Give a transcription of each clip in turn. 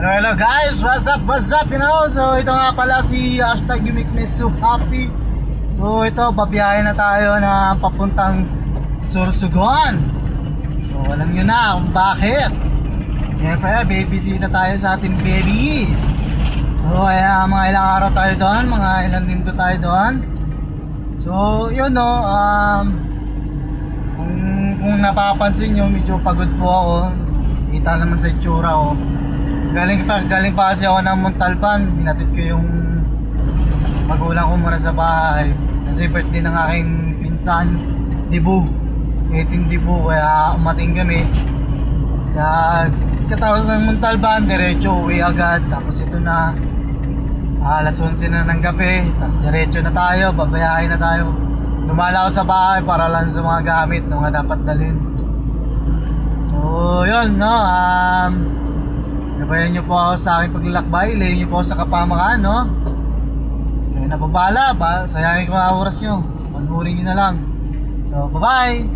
Hello guys, what's up, you know? So ito nga pala si hashtag You Make Me So Happy. So ito, babiyahe na tayo na papuntang Sorsogon. So alam nyo na kung bakit. Siyempre, babysita tayo sa ating baby. So mga ilang araw tayo doon, mga ilang linggo tayo doon. So yun no, kung napapansin nyo, medyo pagod po ako. Kita naman sa itsura ko. Galing pa kasi ako ng Montalban. Hinatid ko yung magulang ko muna sa bahay kasi birthday ng aking pinsan, Dibu, 18 Dibu, kaya umating kami. Kaya katapos ng Montalban, diretso uwi agad. Tapos ito na alas 11 na ng gabi, tapos diretso na tayo, babayahin na tayo. Lumala ako sa bahay para lang sa mga gamit na mga dapat dalhin. So yun no, gabayan nyo po ako sa aking paglalakbay, ilayin nyo po ako sa kapamakaan, no? Kaya napabala ba, sayangin ko ang oras nyo, panurin nyo na lang. So bye-bye,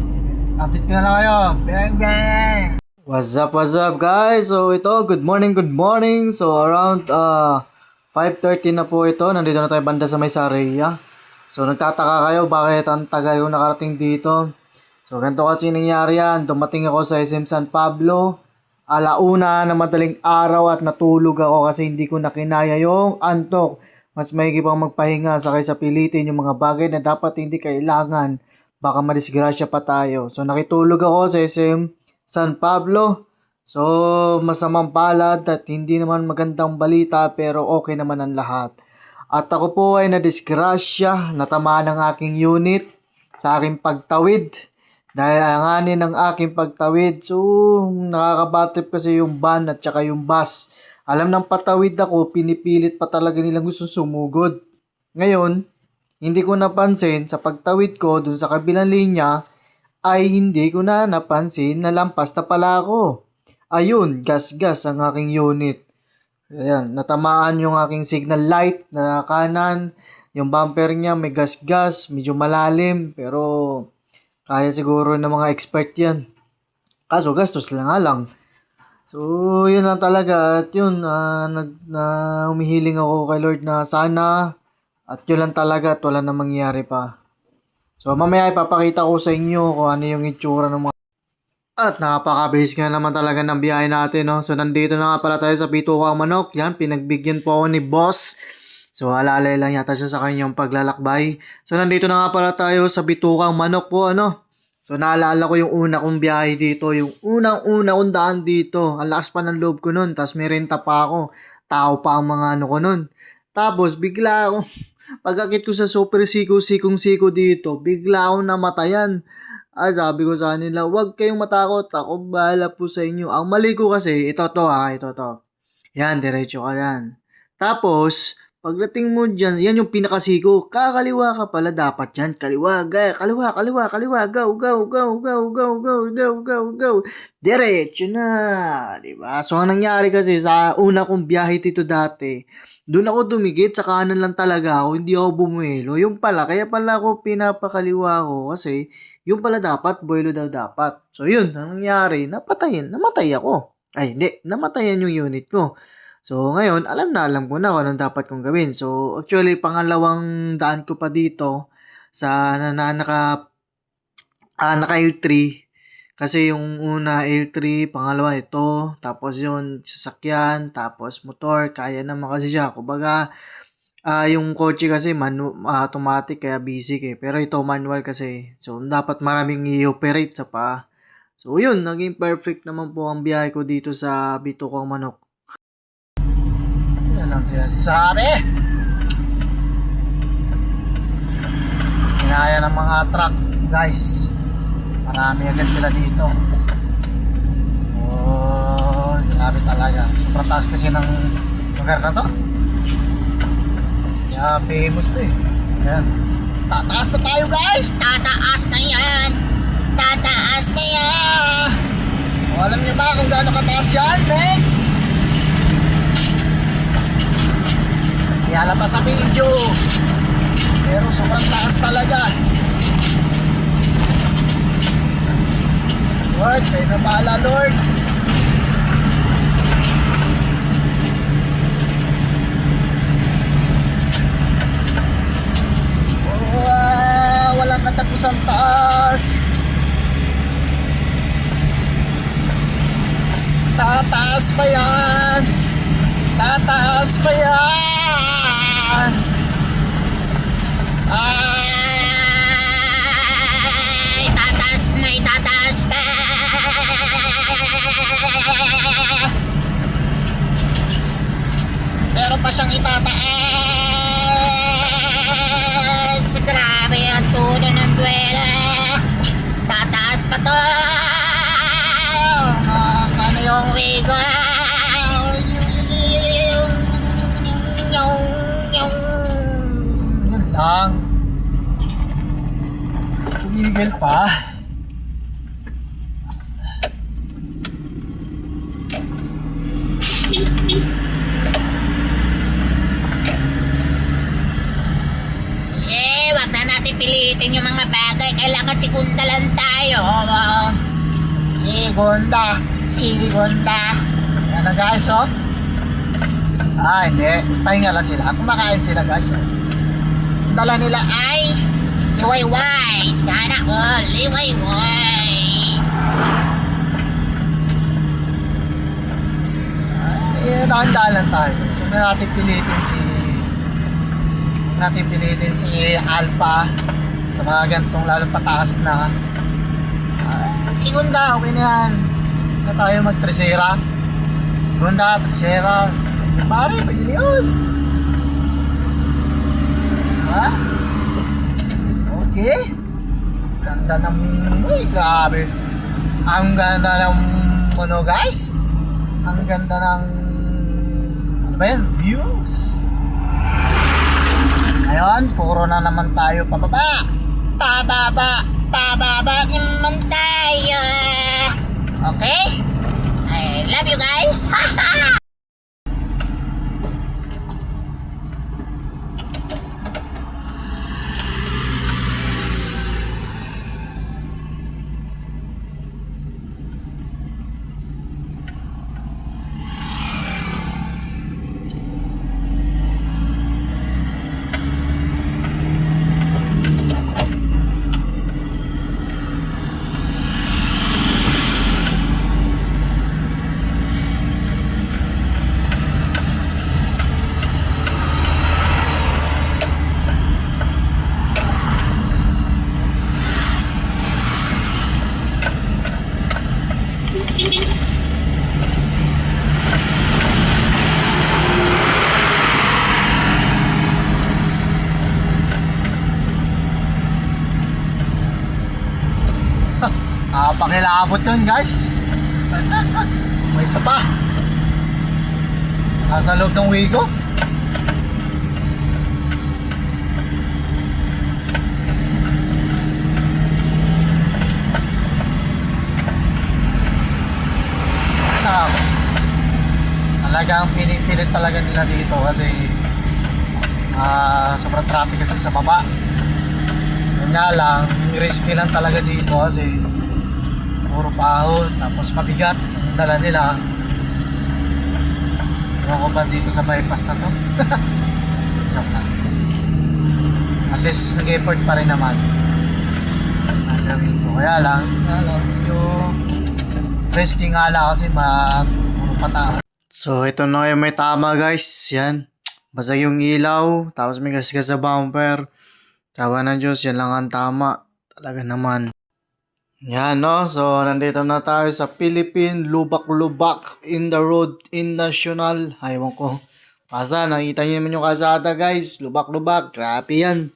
update ko na lang kayo. Bang bang! What's up guys? So ito, good morning. So around 5:30 na po ito, nandito na tayo banda sa may Saraya. So nagtataka kayo bakit ang tagal ko nakarating dito. So ganito kasi nangyari yan, dumating ako sa SM San Pablo alauna na madaling araw at natulog ako kasi hindi ko nakinaya yung antok. Mas maigi pang magpahinga sa kaysa pilitin yung mga bagay na dapat hindi kailangan. Baka madisgrasya pa tayo. So nakitulog ako sa SM San Pablo. So masamang palad at hindi naman magandang balita pero okay naman ang lahat. At ako po ay nadisgrasya, natamaan ng aking unit sa aking pagtawid. Dahil anganin ng aking pagtawid, so nakakabatrip kasi yung van at saka yung bus. Alam ng patawid ako, pinipilit pa talaga nilang gusto sumugod. Ngayon, hindi ko napansin sa pagtawid ko dun sa kabilang linya, ay hindi ko na napansin na lampas na pala ako. Ayun, gas-gas ang aking unit. Ayan, natamaan yung aking signal light na kanan. Yung bumper niya may gas-gas, medyo malalim, pero kaya siguro ng mga expert yan. Kaso gastos lang nga lang. So yun lang talaga. At yun, humihiling ako kay Lord na sana. At yun lang talaga at wala na mangyari pa. So mamaya ipapakita ko sa inyo kung ano yung itsura ng mga. At nakapakabilis nga naman talaga ng biyahe natin. No? So nandito na nga pala tayo sa Bitucang Manok. Yan, pinagbigyan po ako ni boss. So, alalay lang yata siya sa kanyang paglalakbay. So, nandito na nga pala tayo sa Bitucang Manok po, ano? So, naalala ko yung una kong biyahe dito. Yung unang-una kong daan dito. Ang lakas pa ng loob ko nun. Tapos, may renta pa ako. Tao pa ang mga ano ko nun. Tapos, bigla ako, pagkakit ko sa super sikong-siko dito, bigla ako namatayan. Sabi ko sa kanila, huwag kayong matakot. Ako, bahala po sa inyo. Ang mali ko kasi, ito to. Yan, diretso ka yan. Tapos, pagdating mo dyan, yan yung pinakasiko. Kakaliwa ka pala dapat yan. Kaliwa, go. Diretso na. Diba? So, ang nangyari kasi sa una kong biyahe dito dati, doon ako dumigit, sa kanan lang talaga ako, hindi ako bumuelo. Yung pala, kaya pala ako pinapakaliwa ko kasi yung pala dapat, buelo daw dapat. So, yun, ang nangyari, namatay ako. Ay, hindi, namatayan yung unit ko. So, ngayon, alam ko na kung anong dapat kong gawin. So, actually, pangalawang daan ko pa dito sa naka L3. Kasi yung una L3, pangalawa ito, tapos yun, sasakyan, tapos motor, kaya naman kasi siya. Kumbaga, yung kotse kasi automatic, kaya basic eh. Pero ito manual kasi. So, dapat maraming i-operate sa paa. So, yun, naging perfect naman po ang biyahe ko dito sa Bitucang Manok. Yan ang sinasabi. Kinaya ng mga truck guys, marami agad sila dito. Oh, grabe talaga. Sobrang taas kasi ng lugar na to. Kaya famous to eh. Ayan. Tataas na tayo guys. Tataas na yan. Alam niyo ba kung gaano kataas yan, Meg? Halata sa video, pero sobrang taas talaga. Lord, kayo na bahala, Lord. Tataas pa yan! Tataas pa yan! Ay, tataas, may tataas pa. Meron pa siyang itataas. Grabe ang tulo ng buwela. Tataas pa to. Sana yung wigo. Yan lang. Tumigil pa. Wag na natin pilitin yung mga bagay. Kailangan sigunda lang tayo. Segunda. Yan na guys, oh. Hindi. Pahinga lang sila. Kumakain sila guys, oh. Dala nila Ay, liwayway. Sana all, liwayway. Dahan-dahan tayo. So, natin pilitin si Alpha sa mga gantong lalong pataas na. Segunda, okay na yan. Na tayo mag-tresera. Segunda, tresera. Pare, pwede na yun. Ha? Okay. Ganda ng... Uy, grabe. Ang ganda ng... Ano guys? Ang ganda ng... Ano ba yan? Views. Ngayon, puro na naman tayo pababa. Pababa naman tayo. Okay? I love you guys. Pakilabot yun guys. May isa pa. Nasa loob ng Wigo. Talagang pinipilit talaga nila dito kasi sobrang traffic kasi sa baba. Yun nga lang, risky lang talaga dito kasi puro pahon, tapos mabigat ang dala nila. Ewan ko ba dito sa bypass na to? Joke lang. At least nag-effort pa rin naman ang gawin ko. Kaya lang yung risky nga lang kasi puro pataas. So ito na yung may tama guys. Yan. Basta yung ilaw, tapos may gasgas sa bumper. Tawa ng Diyos, yan lang ang tama. Talaga naman. Yan no, so nandito na tayo sa Philippine Lubak-Lubak in the road in national. Aywan ko. Basta nakita niyo naman yung kalsada guys. Lubak-Lubak, grabe yan.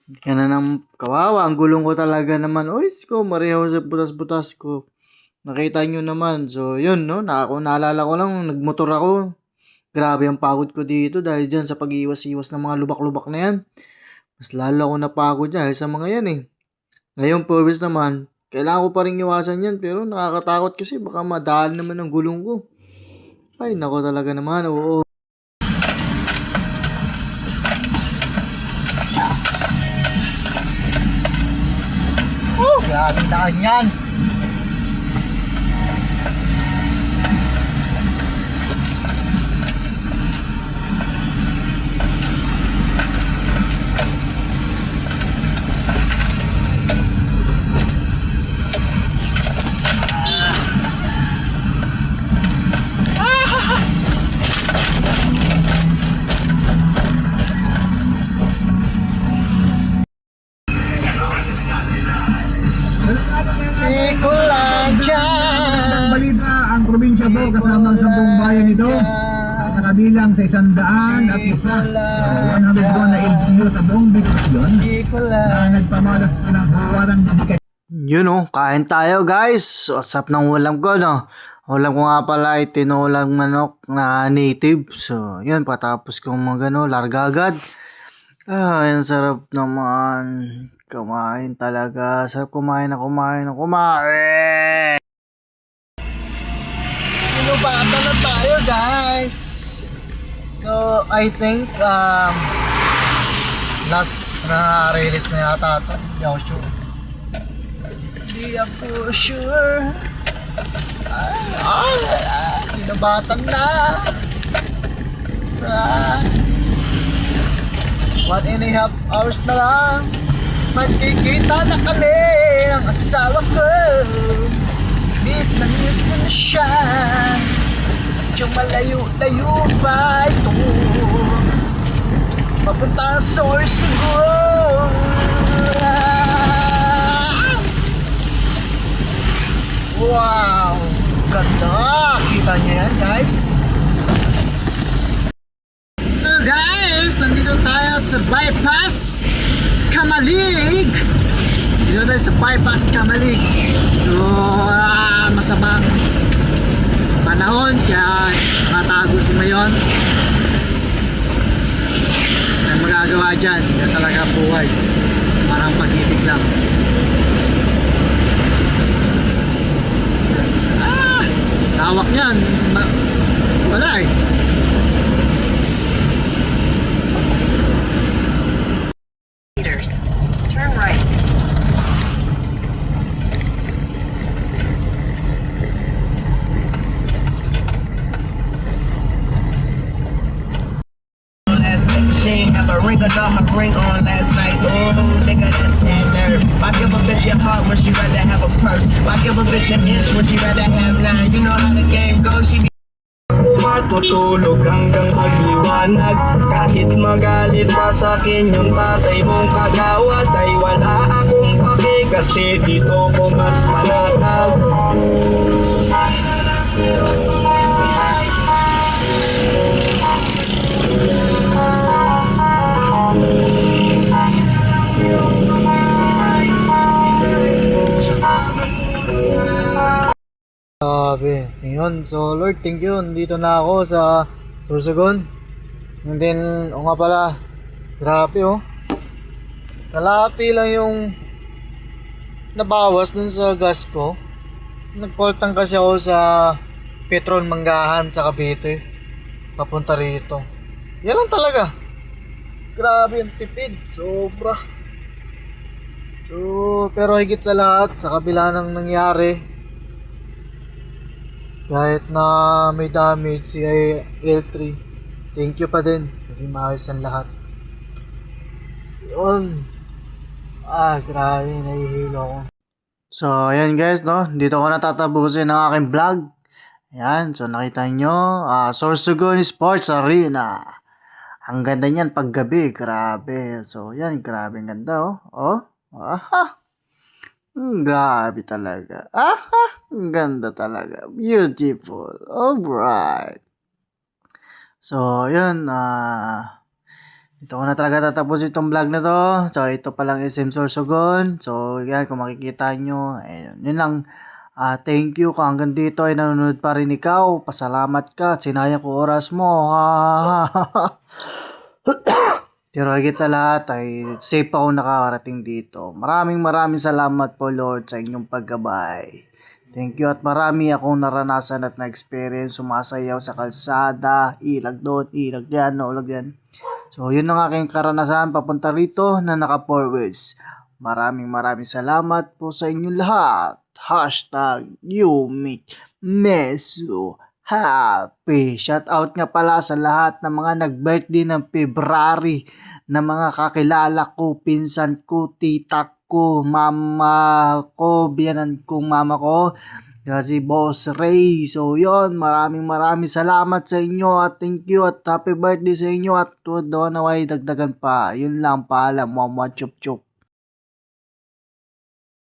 Hindi ka na ng kawawa. Ang gulong ko talaga naman. Uy, ko marihaw sa butas-butas ko. Nakita niyo naman. So yun no, naalala ko lang, nagmotor ako. Grabe ang pagod ko dito dahil dyan sa pag-iwas-iwas ng mga lubak-lubak na yan. Mas lalo ako napagod dahil sa mga yan eh. Ngayon, purpose naman, kailangan ko pa rin iwasan yan pero nakakatakot kasi baka madaan naman ang gulong ko. Ay, nako talaga naman, oo. Grabe daan yan. ko kasama ang 10 bayan nito. Nakabilang sa 100 at isa 100 na LGU sa buong division na nagpamalas ng kawalan dedikasyon. Yun oh, kain tayo guys. Sarap ng ulam ko, no? Ulam ko nga pala ay tinulang manok na native. So, yun, patapos kong larga agad. Ang sarap naman. Kumain talaga. Sarap kumain. Inubata na tayo guys. So, I think, last na release na yata ito. Hindi ako sure. Hindi ako sure. Inubatan na. 1.5 hours na lang. Magkikita na kami ng asawa ko. Miss na siya. Medyo malayo-layo pa ito. Papunta ang source ko. Wow! Ganda! Kita niyo yan guys? So guys, nandito tayo sa Bypass Kamalig. Dito tayo sa Bypass Kamalig. So, masamang panahon kaya nakatago si Mayon. Ang magagawa dyan, yan talaga buhay. Parang pag-ibig lang. Hawak niyan. Mas wala eh. Meters. Turn right. Last night she ain't have a ring or not her ring on last night. Oh, nigga, that's that nerve. Why give a bitch your heart when she rather have a purse? Why give a bitch an inch when she rather have 9? You know how the game goes. She be Matutulog hanggang magliwanag. Kahit magalit pa sa'kin yung tatay mong kagawad, ay wala akong pake kasi dito ko mas manatag. Grabe, yun. So Lord, thank you. Nandito na ako sa Sorsogon. And then, o nga pala, grabe oh. Kalahati lang yung nabawas dun sa gas ko. Nagpoltang kasi ako sa Petron Manggahan sa Cavite. Papunta rito. Yan lang talaga. Grabe yung tipid. Sobra. So, pero higit sa lahat, sa kabila ng nangyari, kahit na may damage si L3, thank you pa din. Naging maayos ang lahat. Yun. Grabe, nahihilo ako. So, ayan guys, no? Dito ko natatapusin ang aking vlog. Ayan, so nakita nyo, Sorsogon Sports Arena. Ang ganda niyan paggabi, grabe. So, yan, grabe ang ganda, oh. Aha. Grabe talaga. Ang ganda talaga. Beautiful. Alright. So, yun. Ito ko na talaga tatapos itong vlog na to. So, ito palang SM Sorsogon. So, yan. Kung makikita nyo. Ayun. Yun lang. Thank you kung hanggang dito ay nanonood pa rin ikaw. Pasalamat ka. Sinayang ko oras mo. Pero higit sa lahat ay safe ako nakarating dito. Maraming salamat po Lord sa inyong paggabay. Thank you at marami akong naranasan at na-experience. Sumasayaw sa kalsada, ilag doon, ilag yan, ulag yan. So yun ang aking karanasan papunta rito na naka 4 wheels. Maraming salamat po sa inyong lahat. Hashtag you make Meso happy. Shout out nga pala sa lahat ng mga nag-birthday ng February na mga kakilala ko, pinsan ko, tita ko, mama ko, biyanan kong mama ko, si Boss Ray. So yon, maraming salamat sa inyo at thank you at happy birthday sa inyo at doon naway dagdagan pa. Yun lang, paalam, mama chup chup.